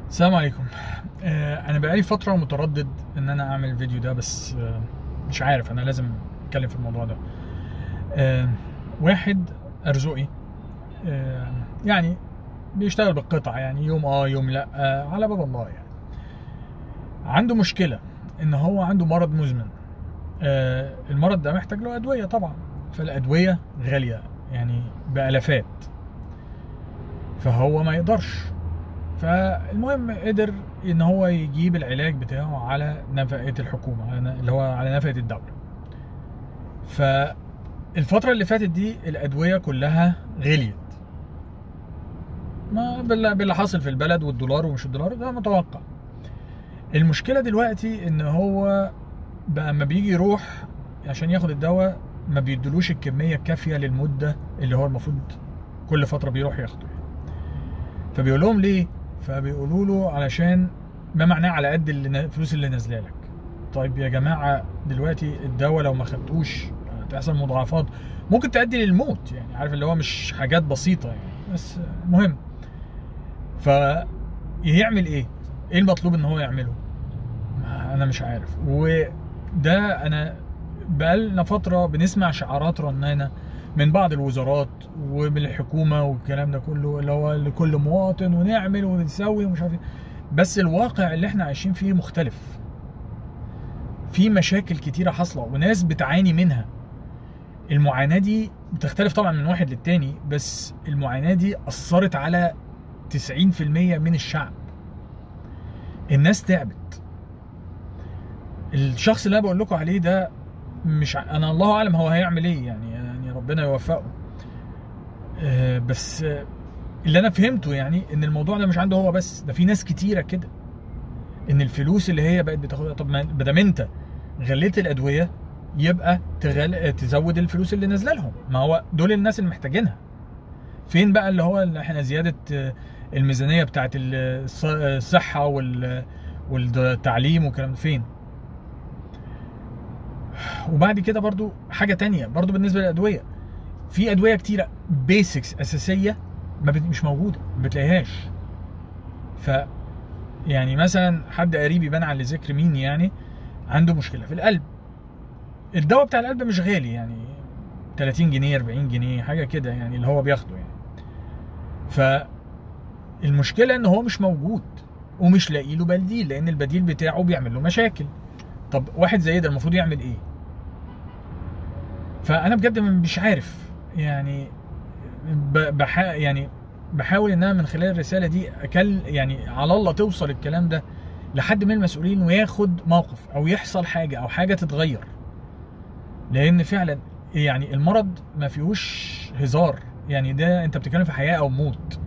السلام عليكم. انا بقالي فتره متردد ان انا اعمل الفيديو ده، بس مش عارف، انا لازم اتكلم في الموضوع ده. واحد ارزقي، يعني بيشتغل بالقطع، يعني يوم يوم لا، على باب الله. يعني عنده مشكله ان هو عنده مرض مزمن. المرض ده محتاج له ادويه طبعا، فالادويه غاليه يعني بالافات، فهو ما يقدرش. فالمهم قدر ان هو يجيب العلاج بتاعه على نفقة الحكومة، اللي هو على نفقة الدولة. فالفترة اللي فاتت دي الأدوية كلها غليت، ما باللي حاصل في البلد والدولار ومش الدولار ده متوقع. المشكلة دلوقتي ان هو بقى اما بيجي يروح عشان ياخد الدواء ما بيدلوش الكمية الكافية للمدة اللي هو المفروض كل فترة بيروح ياخده. فبيقول لهم ليه؟ فبيقولوا له علشان ما معناه على قد الفلوس اللي نازله لك. طيب يا جماعه، دلوقتي الدواء لو ما خدتوش هتحصل مضاعفات ممكن تؤدي للموت، يعني عارف اللي هو مش حاجات بسيطه يعني، بس مهم. فيعمل ايه؟ ايه المطلوب ان هو يعمله؟ انا مش عارف. وده انا بقالنا فتره بنسمع شعارات رنانه من بعض الوزارات ومن الحكومه والكلام ده كله، اللي هو لكل مواطن ونعمل ونسوي ومش عارف ايه. بس الواقع اللي احنا عايشين فيه مختلف، في مشاكل كتيره حاصله وناس بتعاني منها. المعاناه دي بتختلف طبعا من واحد للتاني، بس المعاناه دي اثرت على 90% من الشعب. الناس تعبت. الشخص اللي انا بقول لكم عليه ده مش انا الله اعلم هو هيعمل ايه، يعني ربنا يوفقه. بس اللي انا فهمته يعني ان الموضوع ده مش عنده هو بس، ده في ناس كتيره كده، ان الفلوس اللي هي بقت بتاخدها. طب ما دام انت غليت الادويه يبقى تزود الفلوس اللي نازله لهم، ما هو دول الناس اللي محتاجينها. فين بقى اللي هو اللي احنا زياده الميزانيه بتاعت الصحه والتعليم والكلام ده فين؟ وبعد كده برضو حاجه تانية برضو بالنسبه للادويه، في ادويه كتيره بيسكس اساسيه مش موجوده، ما بتلاقيهاش. ف يعني مثلا حد قريبي بان على ذكر مين، يعني عنده مشكله في القلب. الدواء بتاع القلب مش غالي، يعني 30 جنيه 40 جنيه حاجه كده يعني اللي هو بياخده يعني. فالمشكله ان هو مش موجود ومش لاقي له بديل، لان البديل بتاعه بيعمل له مشاكل. طب واحد زي ده المفروض يعمل ايه؟ فانا بجد مش عارف يعني. بحاول ان انا من خلال الرساله دي يعني على الله توصل الكلام ده لحد من المسؤولين وياخد موقف، او يحصل حاجه او حاجه تتغير. لان فعلا يعني المرض ما فيهوش هزار، يعني ده انت بتتكلم في حياه او موت.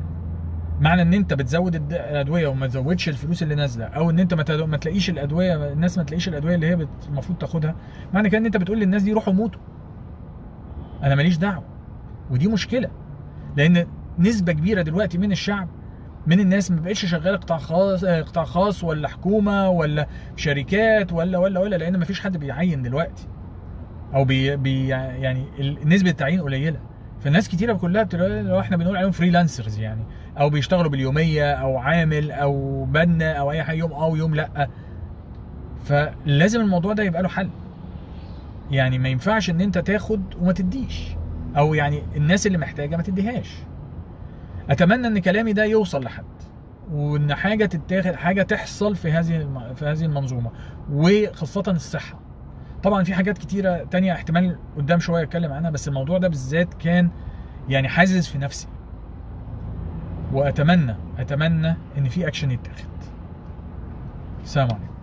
معنى ان انت بتزود الادويه وما تزودش الفلوس اللي نازله، او ان انت ما تلاقيش الادويه، الناس ما تلاقيش الادويه اللي هي المفروض تاخدها، معنى كده ان انت بتقول للناس دي روحوا موتوا، انا ماليش دعوه. ودي مشكله، لان نسبه كبيره دلوقتي من الشعب، من الناس، ما بقتش شغاله قطاع خاص ولا حكومه ولا شركات ولا لان ما فيش حد بيعين دلوقتي، او يعني نسبه التعيين قليله. فالناس كتيره كلها لو احنا بنقول عليهم فريلانسرز يعني، او بيشتغلوا باليوميه، او عامل او بنا او اي حاجه، يوم ويوم لا. فلازم الموضوع ده يبقى له حل. يعني ما ينفعش ان انت تاخد وما تديش، او يعني الناس اللي محتاجه ما تديهاش. اتمنى ان كلامي ده يوصل لحد، وان حاجه تتاخد، حاجه تحصل في هذه المنظومه، وخاصه الصحه. طبعا في حاجات كتيره تانية احتمال قدام شويه اتكلم عنها، بس الموضوع ده بالذات كان يعني حازز في نفسي، واتمنى ان في اكشن يتاخد. سلام عليكم.